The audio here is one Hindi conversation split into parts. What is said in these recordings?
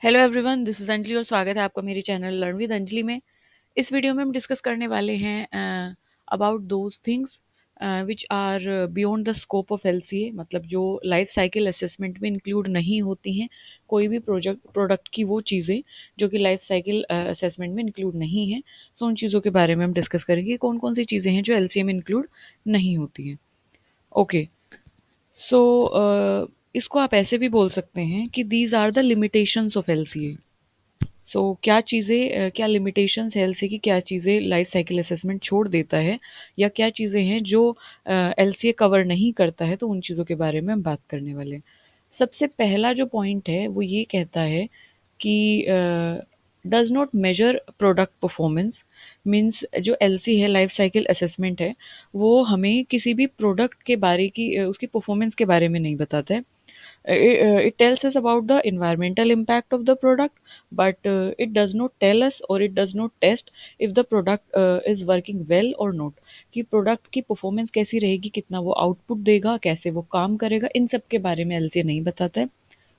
Hello everyone, this is Anjali और स्वागत है आपका मेरे चैनल लर्न विद अंजलि में। इस वीडियो में हम डिस्कस करने वाले हैं about those things which are beyond the scope of LCA, मतलब जो लाइफ साइकिल असेसमेंट में इंक्लूड नहीं होती हैं। कोई भी प्रोडक्ट की वो चीज़ें जो कि लाइफ साइकिल असेसमेंट में इंक्लूड नहीं है। सो उन चीज़ों के बारे में हम डिस्कस करेंगे कौन कौन सी चीज़ें हैं जो एलसीए में इंक्लूड नहीं होती हैं। ओके। सो इसको आप ऐसे भी बोल सकते हैं कि these are the limitations of LCA. So क्या चीज़ें क्या लिमिटेशंस है एलसीए की, क्या चीज़ें लाइफ साइकिल असेसमेंट छोड़ देता है, या क्या चीज़ें हैं जो एलसीए कवर नहीं करता है, तो उन चीज़ों के बारे में हम बात करने वाले हैं। सबसे पहला जो पॉइंट है वो ये कहता है कि does not measure product performance. Means जो एलसी है, लाइफ साइकिल असेसमेंट है, वो हमें किसी भी प्रोडक्ट के बारे की उसकी परफॉर्मेंस के बारे में नहीं बताता है। It tells us about the environmental impact of the product, but it does not tell us or it does not test if the product is working well or not। कि प्रोडक्ट की परफॉर्मेंस कैसी रहेगी, कितना वो आउटपुट देगा, कैसे वो काम करेगा, इन सब के बारे में एलसीए नहीं बताता है।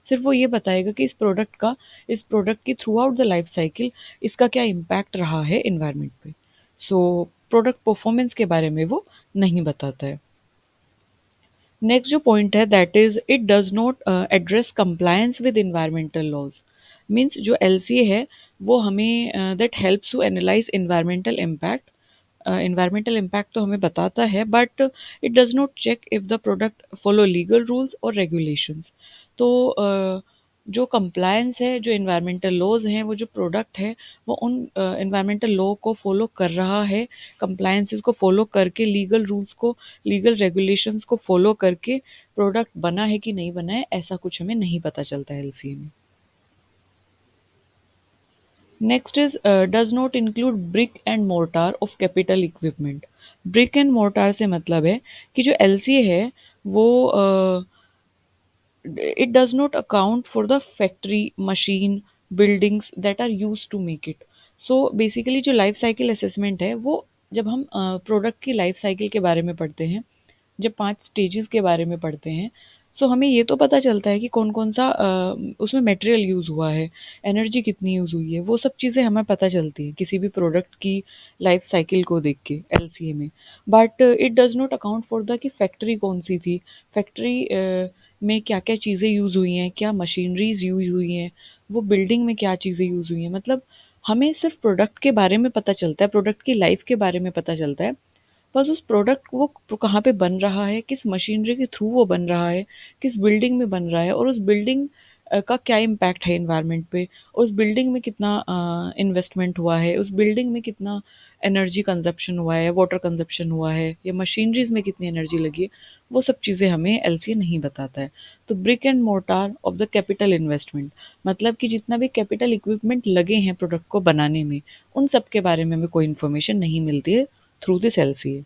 सिर्फ वो ये बताएगा कि इस प्रोडक्ट की through out the life cycle इसका क्या इम्पैक्ट रहा है इन्वायरमेंट पे। सो प्रोडक्ट परफॉर्मेंस के बारे में वो नहीं बताता है। नेक्स्ट जो पॉइंट है that is it does not address compliance with environmental laws. Means जो एलसीए है वो हमें that helps to analyse environmental impact तो हमें बताता है, but it does not check if the product follow legal rules और रेगुलेशंस। तो जो कंप्लायंस है, जो इन्वायरमेंटल लॉज हैं, वो जो प्रोडक्ट है वो उन इन्वायरमेंटल लॉ को फॉलो कर रहा है, कंप्लायंसेस को फॉलो करके, लीगल रूल्स को, लीगल रेगुलेशंस को फॉलो करके प्रोडक्ट बना है कि नहीं बना है, ऐसा कुछ हमें नहीं पता चलता है एलसीए में। Next is does not include brick and mortar of capital equipment. Brick and mortar से मतलब है कि जो एलसीए है वो it does not account for the factory machine buildings that are used to make it। so basically जो लाइफ साइकिल असेसमेंट है वो, जब हम प्रोडक्ट की लाइफ साइकिल के बारे में पढ़ते हैं, जब 5 स्टेजेस के बारे में पढ़ते हैं, सो हमें ये तो पता चलता है कि कौन कौन सा उसमें मटेरियल यूज़ हुआ है, एनर्जी कितनी यूज़ हुई है, वो सब चीज़ें हमें पता चलती हैं किसी भी प्रोडक्ट की लाइफ साइकिल को देख के एलसीए में। But it does not account for the कि फैक्ट्री कौन सी थी, फैक्ट्री में क्या क्या चीज़ें यूज़ हुई हैं, क्या मशीनरीज यूज़ हुई हैं, वो बिल्डिंग में क्या चीज़ें यूज़ हुई हैं। मतलब हमें सिर्फ प्रोडक्ट के बारे में पता चलता है, प्रोडक्ट की लाइफ के बारे में पता चलता है, बस उस प्रोडक्ट वो कहाँ पे बन रहा है, किस मशीनरी के थ्रू वो बन रहा है, किस बिल्डिंग में बन रहा है, और उस बिल्डिंग का क्या इम्पैक्ट है इन्वायरमेंट पे, उस बिल्डिंग में कितना इन्वेस्टमेंट हुआ है, उस बिल्डिंग में कितना एनर्जी कंजप्शन हुआ है, वाटर कंजप्शन हुआ है, या मशीनरीज में कितनी एनर्जी लगी है, वो सब चीज़ें हमें एलसीए नहीं बताता है। तो brick and mortar of the capital investment, मतलब कि जितना भी कैपिटल इक्विपमेंट लगे हैं प्रोडक्ट को बनाने में, उन सब के बारे में हमें कोई इन्फॉर्मेशन नहीं मिलती है through this LCA।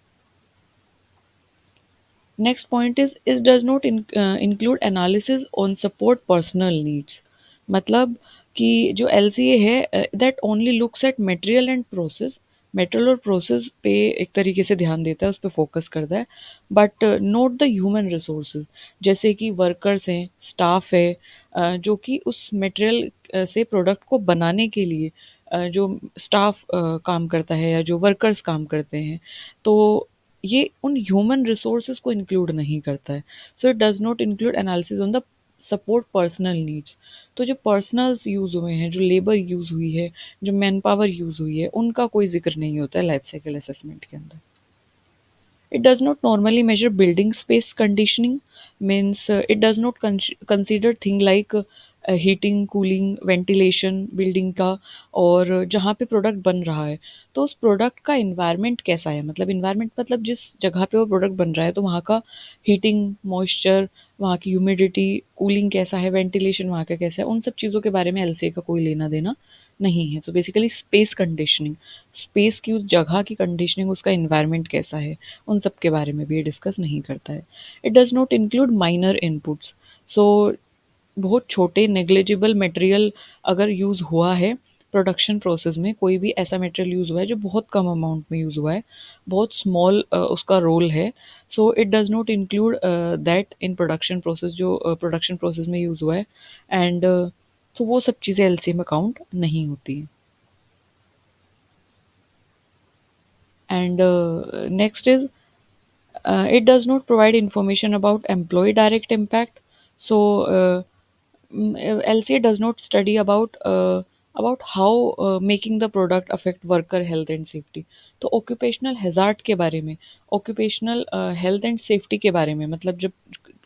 Next point is it does not include analysis on support personal needs। मतलब कि जो LCA है that only looks at material and process, material और प्रोसेस पे एक तरीके से ध्यान देता है, उस पर फोकस करता है, but note the human resources, जैसे कि वर्कर्स हैं, स्टाफ है, जो कि उस मटेरियल से प्रोडक्ट को बनाने के लिए जो स्टाफ काम करता है या जो वर्कर्स काम करते हैं, तो ये उन ह्यूमन रिसोर्सेज को इंक्लूड नहीं करता है। So it does not include analysis on the support personal needs. तो जो पर्सनल्स यूज़ हुए हैं, जो लेबर यूज़ हुई है, जो मैन पावर यूज़ हुई है, उनका कोई जिक्र नहीं होता है लाइफ साइकिल असेसमेंट के अंदर। It does not normally measure building space conditioning, means it does not consider thing like heating, cooling, ventilation building का, और जहाँ पे प्रोडक्ट बन रहा है तो उस प्रोडक्ट का इन्वायरमेंट कैसा है। मतलब इन्वायरमेंट मतलब जिस जगह पे वो प्रोडक्ट बन रहा है, तो वहाँ का हीटिंग, मॉइस्चर, वहाँ की ह्यूमिडिटी, कूलिंग कैसा है, वेंटिलेशन वहाँ का कैसा है, उन सब चीज़ों के बारे में एलसीए का कोई लेना देना नहीं है। तो बेसिकली स्पेस कंडीशनिंग, स्पेस की, उस जगह की कंडीशनिंग, उसका इन्वायरमेंट कैसा है, उन सब के बारे में भी ये डिस्कस नहीं करता है। It does not include minor inputs. So बहुत छोटे नेग्लिजिबल मटेरियल अगर यूज़ हुआ है प्रोडक्शन प्रोसेस में, कोई भी ऐसा मटेरियल यूज़ हुआ है जो बहुत कम अमाउंट में यूज़ हुआ है, बहुत स्मॉल उसका रोल है, so it does not include that in production process, जो प्रोडक्शन प्रोसेस में यूज़ हुआ है। एंड तो वो सब चीज़ें एलसीए में काउंट नहीं होती हैं। And next is, it does not provide information about employee direct impact. So LCA does not study about how making the product affect worker health and safety. तो occupational hazard के बारे में, occupational health and safety के बारे में, मतलब जब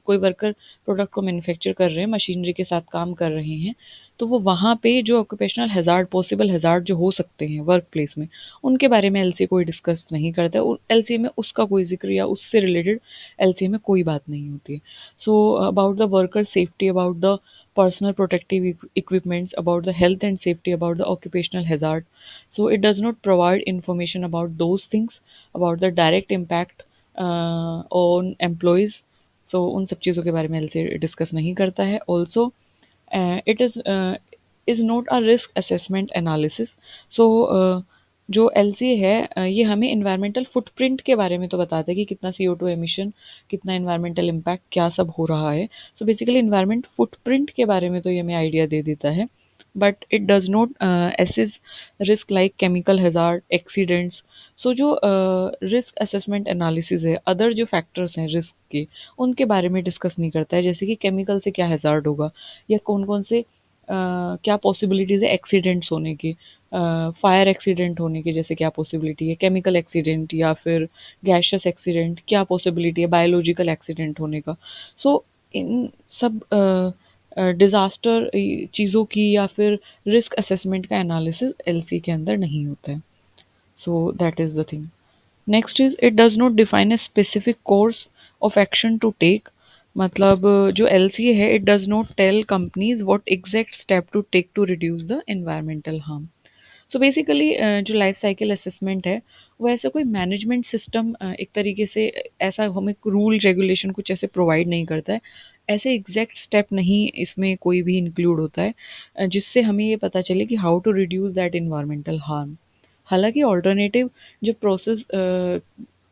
कोई वर्कर प्रोडक्ट को मैन्युफैक्चर कर रहे हैं, मशीनरी के साथ काम कर रहे हैं, तो वो वहाँ पे जो ऑक्यूपेशनल हैज़ार्ड, पॉसिबल हैज़ार्ड जो हो सकते हैं वर्क प्लेस में, उनके बारे में एलसीए कोई डिस्कस नहीं करता है, और एलसीए में उसका कोई जिक्र या उससे रिलेटेड एलसीए में कोई बात नहीं होती है। So about the worker safety, about the personal protective equipments, about the health and safety, about the occupational hazard. So it does not provide information about those things, about the direct impact on employees. So उन सब चीज़ों के बारे में एलसीए डिस्कस नहीं करता है। Also it is not a risk assessment analysis. So जो एलसीए है ये हमें इन्वायरमेंटल फुटप्रिंट के बारे में तो बताता है कि कितना CO2 एमिशन, कितना इन्वायरमेंटल इम्पैक्ट, क्या सब हो रहा है। सो बेसिकली इन्वायरमेंट फुटप्रिंट के बारे में तो ये हमें आइडिया दे देता है, but it does not assess risk like chemical hazard, accidents. So जो रिस्क असेसमेंट एनालिसिस है, अदर जो फैक्टर्स हैं रिस्क के, उनके बारे में डिस्कस नहीं करता है, जैसे कि केमिकल से क्या हैज़ार्ड होगा, या कौन कौन से क्या पॉसिबिलिटीज़ है एक्सीडेंट्स होने की, फायर एक्सीडेंट होने की जैसे क्या पॉसिबिलिटी है, केमिकल एक्सीडेंट या फिर गैशियस एक्सीडेंट क्या पॉसिबिलिटी है, बायोलॉजिकल एक्सीडेंट होने का। सो इन सब डिज़ास्टर चीज़ों की या फिर रिस्क असेसमेंट का एनालिसिस एलसी के अंदर नहीं होता है। So that is the thing. Next is, it does not define a specific course of action to take. मतलब जो एलसीए है, it does not tell companies what exact step to take to reduce the environmental harm. So basically जो लाइफ साइकिल असेसमेंट है, वो ऐसा कोई मैनेजमेंट सिस्टम एक तरीके से ऐसा हमें रूल रेगुलेशन कुछ ऐसे प्रोवाइड नहीं करता है, ऐसे एग्जैक्ट स्टेप नहीं इसमें कोई भी इंक्लूड होता है जिससे हमें ये पता चले कि how to reduce that environmental harm. हालांकि ऑल्टरनेटिव जो प्रोसेस,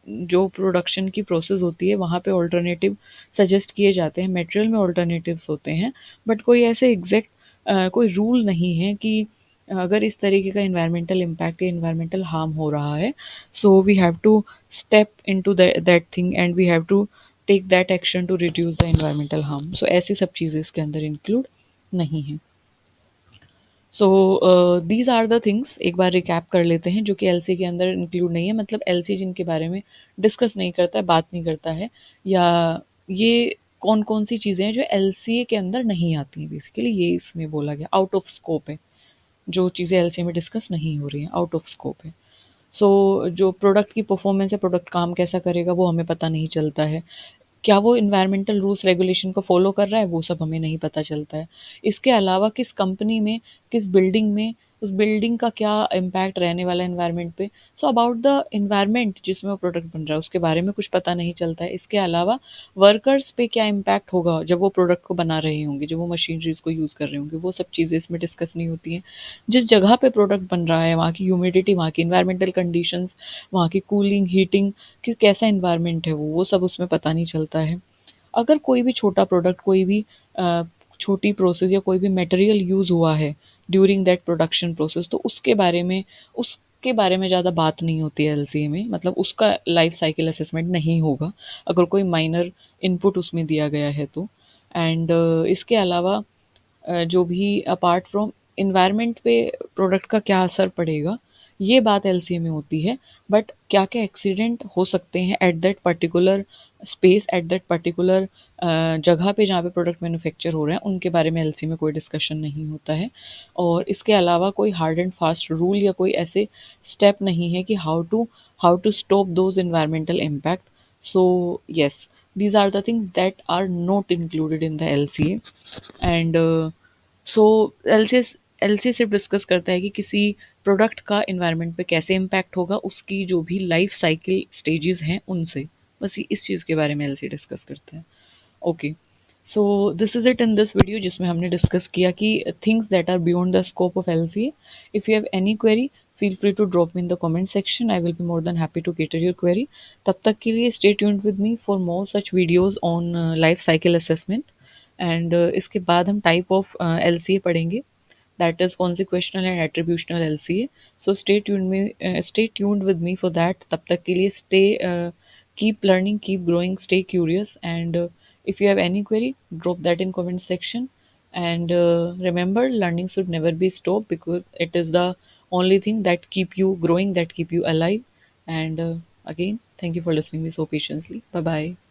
जो प्रोडक्शन की प्रोसेस होती है, वहाँ पे ऑल्टरनेटिव सजेस्ट किए जाते हैं, मटेरियल में ऑल्टरनेटिव्स होते हैं, बट कोई ऐसे एग्जैक्ट कोई रूल नहीं है कि अगर इस तरीके का इन्वायरमेंटल इम्पैक्ट या इन्वायरमेंटल हार्म हो रहा है, so we have to step into that thing and we have to take that action to reduce the environmental harm. So ऐसी सब चीज़ें इसके अंदर इंक्लूड नहीं है। So these are the things, एक बार रिकैप कर लेते हैं जो कि एलसी के अंदर इंक्लूड नहीं है, मतलब एलसी जिनके बारे में डिस्कस नहीं करता है, बात नहीं करता है, या ये कौन कौन सी चीज़ें हैं जो एलसीए के अंदर नहीं आती हैं, बेसिकली ये इसमें बोला गया, आउट ऑफ स्कोप है, जो चीज़ें एलसीए में डिस्कस नहीं हो रही हैं, आउट ऑफ स्कोप है। सो जो प्रोडक्ट की परफॉर्मेंस है, प्रोडक्ट काम कैसा करेगा वो हमें पता नहीं चलता है, क्या वो इन्वायरमेंटल रूल्स रेगुलेशन को फॉलो कर रहा है वो सब हमें नहीं पता चलता है। इसके अलावा किस कंपनी में, किस बिल्डिंग में, उस बिल्डिंग का क्या इम्पैक्ट रहने वाला है एनवायरनमेंट पे। सो अबाउट द इन्वायरमेंट जिसमें वो प्रोडक्ट बन रहा है उसके बारे में कुछ पता नहीं चलता है। इसके अलावा वर्कर्स पे क्या इम्पैक्ट होगा जब वो प्रोडक्ट को बना रहे होंगे, जब वो मशीनरीज को यूज़ कर रहे होंगे, वो सब चीज़ें इसमें डिस्कस नहीं होती हैं। जिस जगह पे प्रोडक्ट बन रहा है वहाँ की ह्यूमिडिटी, वहाँ की इन्वायरमेंटल कंडीशंस, वहाँ की कूलिंग, हीटिंग, कि कैसा इन्वायरमेंट है वो सब उसमें पता नहीं चलता है। अगर कोई भी छोटा प्रोडक्ट, कोई भी अ, छोटी प्रोसेस या कोई भी मटेरियल यूज़ हुआ है ड्यूरिंग दैट प्रोडक्शन प्रोसेस, तो उसके बारे में ज़्यादा बात नहीं होती है एलसीए में, मतलब उसका लाइफ साइकिल असेसमेंट नहीं होगा अगर कोई माइनर इनपुट उसमें दिया गया है तो। एंड इसके अलावा जो भी अपार्ट फ्रॉम इन्वायरमेंट पे प्रोडक्ट का क्या असर पड़ेगा, ये बात एलसीए में होती है, बट क्या क्या एक्सीडेंट हो सकते हैं at that particular space, at that particular जगह पे जहाँ पे प्रोडक्ट मैन्युफैक्चर हो रहे हैं, उनके बारे में एलसी में कोई डिस्कशन नहीं होता है। और इसके अलावा कोई हार्ड एंड फास्ट रूल या कोई ऐसे स्टेप नहीं है कि how to stop those environmental impact. So yes, these are the things that are not included in the LCA। And so LCA सिर्फ डिस्कस करता है कि किसी प्रोडक्ट का इन्वायरमेंट पे कैसे इम्पैक्ट होगा, उसकी जो भी लाइफ साइकिल स्टेजेस हैं उनसे, बस इस चीज़ के बारे में एलसीए डिस्कस करता है। Okay, so this is it in this video जिसमें हमने डिस्कस किया कि things that are beyond the scope of LCA. If you have any query, feel free to drop me in the comment section, I will be more than happy to cater your query. तब तक के लिए stay tuned with me for more such videos on life cycle assessment. And इसके बाद हम टाइप ऑफ एलसीए पढ़ेंगे, that is consequential and attributional LCA. So stay tuned with me for that. तब तक के लिए keep learning, keep growing, stay curious, and if you have any query, drop that in comment section. And remember, learning should never be stopped because it is the only thing that keep you growing, that keep you alive. And again, thank you for listening me so patiently. Bye bye.